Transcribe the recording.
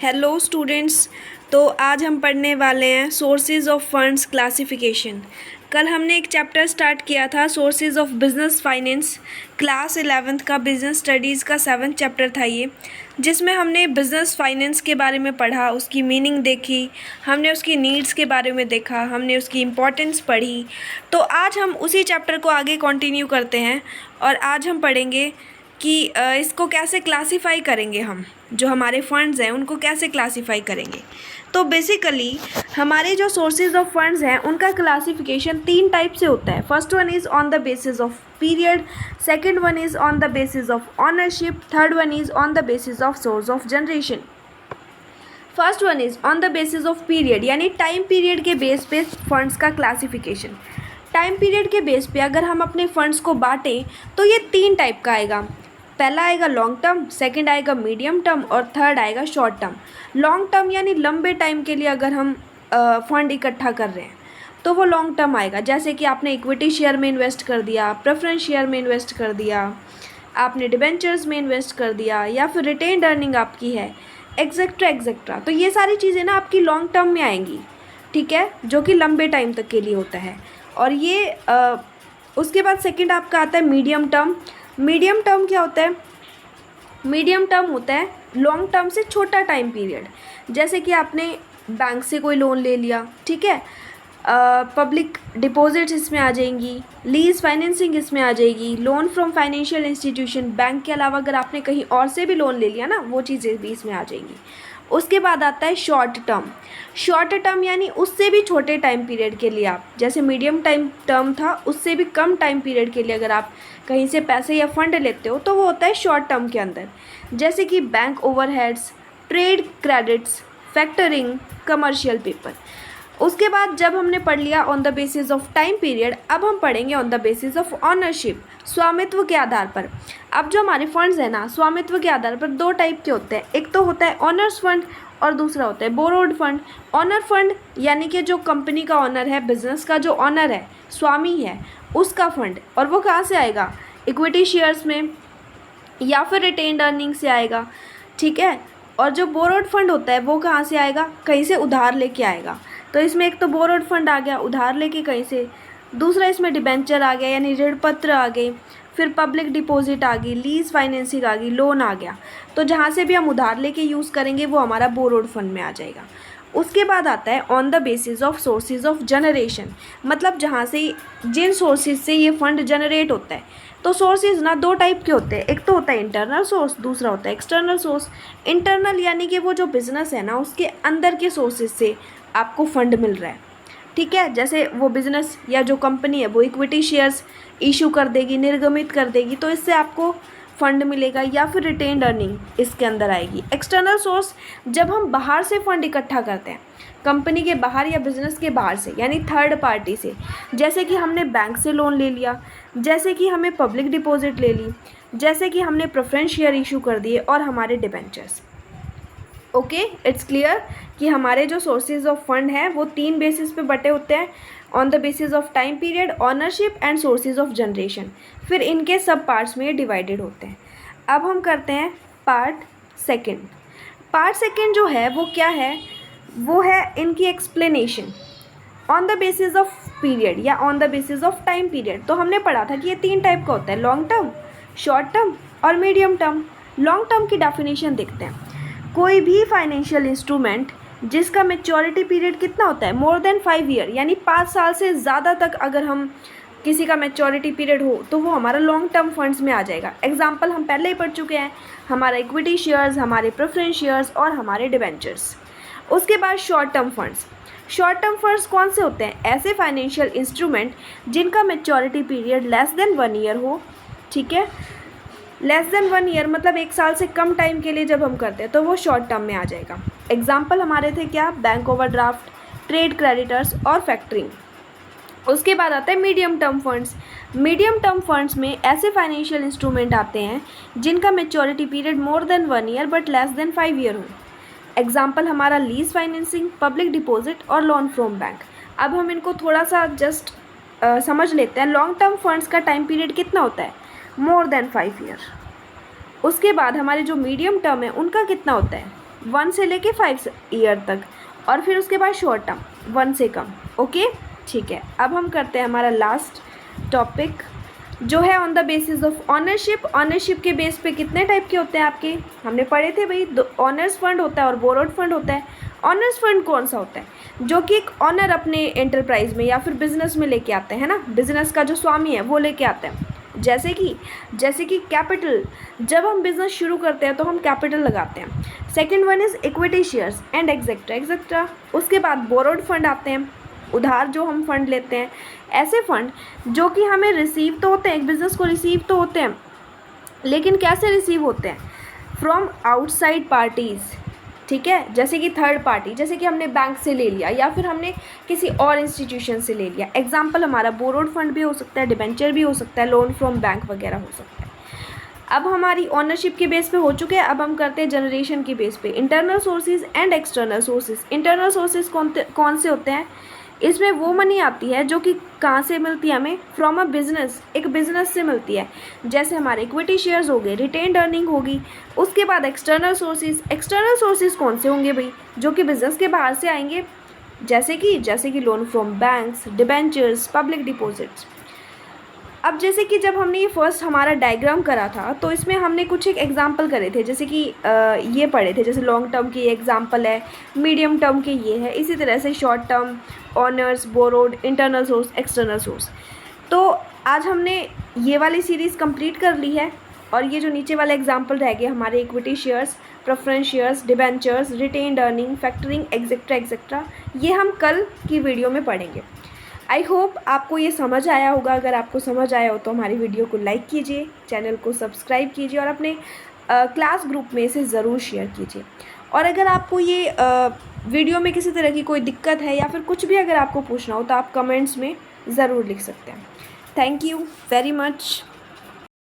Hello students. तो आज हम पढ़ने वाले हैं सोर्सेज ऑफ फंड्स क्लासिफिकेशन। कल हमने एक चैप्टर स्टार्ट किया था sources of business finance, class 11th का बिजनेस स्टडीज़ का 7th चैप्टर था ये, जिसमें हमने बिजनेस फाइनेंस के बारे में पढ़ा, उसकी मीनिंग देखी, हमने उसकी नीड्स के बारे में देखा, हमने उसकी इम्पोर्टेंस पढ़ी। तो आज हम उसी चैप्टर को आगे कंटिन्यू करते हैं और आज हम पढ़ेंगे कि इसको कैसे क्लासीफाई करेंगे, हम जो हमारे फंड्स हैं उनको कैसे क्लासीफाई करेंगे। तो बेसिकली हमारे जो सोर्सेज ऑफ फंड्स हैं उनका क्लासिफिकेशन 3 टाइप से होता है। First one is on the basis of period, second one is on the basis of ownership, third one is on the basis of source of generation. First one is on the basis of period, यानी time period के base पे funds का classification. Time period के base पे अगर हम अपने funds को बांटें तो ये 3 टाइप का आएगा। पहला आएगा लॉन्ग टर्म, सेकंड आएगा मीडियम टर्म और थर्ड आएगा शॉर्ट टर्म। लॉन्ग टर्म यानी लंबे टाइम के लिए अगर हम फंड इकट्ठा कर रहे हैं तो वो लॉन्ग टर्म आएगा। जैसे कि आपने इक्विटी शेयर में इन्वेस्ट कर दिया, प्रेफरेंस शेयर में इन्वेस्ट कर दिया, आपने डिबेंचर्स में इन्वेस्ट कर दिया, या फिर रिटेन्ड अर्निंग आपकी है, एक्सेट्रा एक्सेट्रा। तो ये सारी चीज़ें ना आपकी लॉन्ग टर्म में आएंगी, ठीक है, जो कि लंबे टाइम तक के लिए होता है। और ये उसके बाद सेकंड आपका आता है मीडियम टर्म। मीडियम टर्म क्या होता है? मीडियम टर्म होता है लॉन्ग टर्म से छोटा टाइम पीरियड। जैसे कि आपने बैंक से कोई लोन ले लिया, ठीक है, पब्लिक डिपॉजिट्स इसमें आ जाएंगी, लीज फाइनेंसिंग इसमें आ जाएगी, loan from financial institution, bank के अलावा अगर आपने कहीं और से भी लोन ले लिया ना, वो चीज़ें भी इसमें आ जाएंगी। उसके बाद आता है शॉर्ट टर्म। शॉर्ट टर्म यानी उससे भी छोटे टाइम पीरियड के लिए, आप जैसे मीडियम टाइम टर्म था उससे भी कम टाइम पीरियड के लिए अगर आप कहीं से पैसे या फंड लेते हो तो वो होता है शॉर्ट टर्म के अंदर। जैसे कि bank overheads, trade credits, factoring, commercial paper. उसके बाद जब हमने पढ़ लिया on the basis of time period, अब हम पढ़ेंगे on the basis of ownership, स्वामित्व के आधार पर। अब जो हमारे फंड्स हैं ना, स्वामित्व के आधार पर 2 टाइप के होते हैं। एक तो होता है ऑनर्स फंड और दूसरा होता है बोरोड फंड। ऑनर फंड यानी कि जो कंपनी का ऑनर है, बिजनेस का जो ऑनर है, स्वामी है, उसका फंड। और वो कहाँ से आएगा? इक्विटी शेयर्स में या फिर रिटेन्ड अर्निंग से आएगा, ठीक है। और जो बोरोड फंड होता है वो कहाँ से आएगा? कहीं से उधार लेके आएगा। तो इसमें एक तो बोरोड फंड आ गया उधार लेके कहीं से, दूसरा इसमें डिबेंचर आ गया यानी ऋण पत्र आ गए, फिर पब्लिक डिपॉजिट आ गई, लीज फाइनेंसिंग आ गई, लोन आ गया। तो जहाँ से भी हम उधार लेके यूज़ करेंगे वो हमारा बोरोड फंड में आ जाएगा। उसके बाद आता है on the basis of sources of generation, मतलब जहाँ से जिन सोर्सेज से ये फंड जनरेट होता है। तो सोर्सेज ना 2 टाइप के होते हैं, एक तो होता है इंटरनल सोर्स, दूसरा होता है एक्सटर्नल सोर्स। इंटरनल यानी कि वो जो बिज़नेस है ना उसके अंदर के सोर्सेज से आपको फंड मिल रहा है, ठीक है। जैसे वो बिज़नेस या जो कंपनी है वो इक्विटी शेयर्स इशू कर देगी, निर्गमित कर देगी, तो इससे आपको फंड मिलेगा, या फिर रिटेन्ड अर्निंग इसके अंदर आएगी। एक्सटर्नल सोर्स जब हम बाहर से फंड इकट्ठा करते हैं, कंपनी के बाहर या बिज़नेस के बाहर से, यानी थर्ड पार्टी से। जैसे कि हमने बैंक से लोन ले लिया, जैसे कि हमें पब्लिक डिपॉजिट ले ली, जैसे कि हमने प्रेफरेंस शेयर इशू कर दिए और हमारे डिबेंचर्स। ओके, इट्स क्लियर कि हमारे जो सोर्सेज ऑफ फंड हैं वो 3 बेसिस पे बटे होते हैं, on the basis of time period, ownership and sources of generation. फिर इनके सब पार्ट्स में डिवाइडेड होते हैं। अब हम करते हैं पार्ट सेकंड। पार्ट सेकंड जो है वो क्या है? वो है इनकी explanation on the basis of period या on the basis of time period. तो हमने पढ़ा था कि ये 3 टाइप का होता है, लॉन्ग टर्म, शॉर्ट टर्म और मीडियम टर्म। लॉन्ग टर्म की डेफिनेशन देखते हैं। कोई भी फाइनेंशियल इंस्ट्रूमेंट जिसका मैच्योरिटी पीरियड कितना होता है? मोर देन 5 ईयर, यानी 5 साल से ज़्यादा तक अगर हम किसी का मैच्योरिटी पीरियड हो तो वो हमारा लॉन्ग टर्म फंड्स में आ जाएगा। एग्जाम्पल हम पहले ही पढ़ चुके हैं, हमारा इक्विटी शेयर्स, हमारे प्रेफरेंस शेयर्स और हमारे डिबेंचर्स। उसके बाद short term funds. Short term funds कौन से होते हैं? ऐसे फाइनेंशियल इंस्ट्रूमेंट जिनका maturity period less than 1 year हो, ठीक है। लेस देन 1 ईयर मतलब 1 साल से कम टाइम के लिए जब हम करते हैं तो वो शॉर्ट टर्म में आ जाएगा। एग्जाम्पल हमारे थे क्या? बैंक ओवरड्राफ्ट, ट्रेड क्रेडिटर्स और फैक्टरिंग। उसके बाद आता है medium term funds. Medium term funds में ऐसे फाइनेंशियल इंस्ट्रूमेंट आते हैं जिनका maturity period more than 1 year but less than 5 year हो। एग्जाम्पल हमारा लीज फाइनेंसिंग, पब्लिक डिपॉजिट और लोन फ्रॉम बैंक। अब हम इनको थोड़ा सा जस्ट समझ लेते हैं। लॉन्ग टर्म फंड्स का टाइम पीरियड कितना होता है? More than 5 year. उसके बाद हमारे जो मीडियम टर्म है उनका कितना होता है? 1 से लेके 5 ईयर तक, और फिर उसके बाद शॉर्ट टर्म 1 से कम। ओके, ठीक है। अब हम करते हैं हमारा लास्ट टॉपिक जो है on the basis of ownership. Ownership के बेस पे कितने टाइप के होते हैं आपके, हमने पढ़े थे भाई, ऑनर्स फंड होता है और बोरोड फंड होता है। ऑनर्स फंड कौन सा होता है, जो कि एक ऑनर अपने एंटरप्राइज में या फिर बिजनेस में लेके आते हैं ना, बिजनेस का जो स्वामी है वो लेके आता है। जैसे कि कैपिटल, जब हम बिजनेस शुरू करते हैं तो हम कैपिटल लगाते हैं। Second one is equity shares and etcetera. उसके बाद बोरोड फंड आते हैं, उधार जो हम फंड लेते हैं, ऐसे फंड जो कि हमें रिसीव तो होते हैं, एक बिज़नेस को रिसीव तो होते हैं, लेकिन कैसे रिसीव होते हैं, फ्रॉम आउटसाइड पार्टीज़, ठीक है, जैसे कि थर्ड पार्टी, जैसे कि हमने बैंक से ले लिया या फिर हमने किसी और इंस्टीट्यूशन से ले लिया। एग्जाम्पल हमारा बोरोड फंड भी हो सकता है, डिबेंचर भी हो सकता है, लोन फ्रॉम बैंक वगैरह हो सकता है। अब हमारी ओनरशिप के बेस पे हो चुके हैं, अब हम करते हैं जनरेशन के बेस पे, internal sources and external sources. Internal sources कौन से होते हैं, इसमें वो मनी आती है जो कि कहाँ से मिलती है हमें, फ्रॉम अ बिजनेस, एक बिजनेस से मिलती है, जैसे हमारे इक्विटी शेयर्स हो गए, रिटेन्ड अर्निंग होगी। उसके बाद एक्सटर्नल सोर्सेज कौन से होंगे भाई, जो कि बिजनेस के बाहर से आएंगे, जैसे कि loan from banks, debentures, public deposits. अब जैसे कि जब हमने ये फर्स्ट हमारा डायग्राम करा था तो इसमें हमने कुछ एक एग्जांपल करे थे, जैसे कि ये पढ़े थे, जैसे लॉन्ग टर्म की एग्जांपल है, मीडियम टर्म के ये है, इसी तरह से short term, honours, borrowed, internal source, external source. तो आज हमने ये वाली सीरीज़ कंप्लीट कर ली है, और ये जो नीचे वाले एग्जाम्पल रह गए हमारे equity shares, preference shares, debentures, retained earning, factoring, etcetera, ये हम कल की वीडियो में पढ़ेंगे। आई होप आपको ये समझ आया होगा। अगर आपको समझ आया हो तो हमारी वीडियो को लाइक कीजिए, चैनल को सब्सक्राइब कीजिए और अपने क्लास ग्रुप में इसे ज़रूर शेयर कीजिए। और अगर आपको ये वीडियो में किसी तरह की कोई दिक्कत है या फिर कुछ भी अगर आपको पूछना हो तो आप कमेंट्स में ज़रूर लिख सकते हैं। Thank you very much.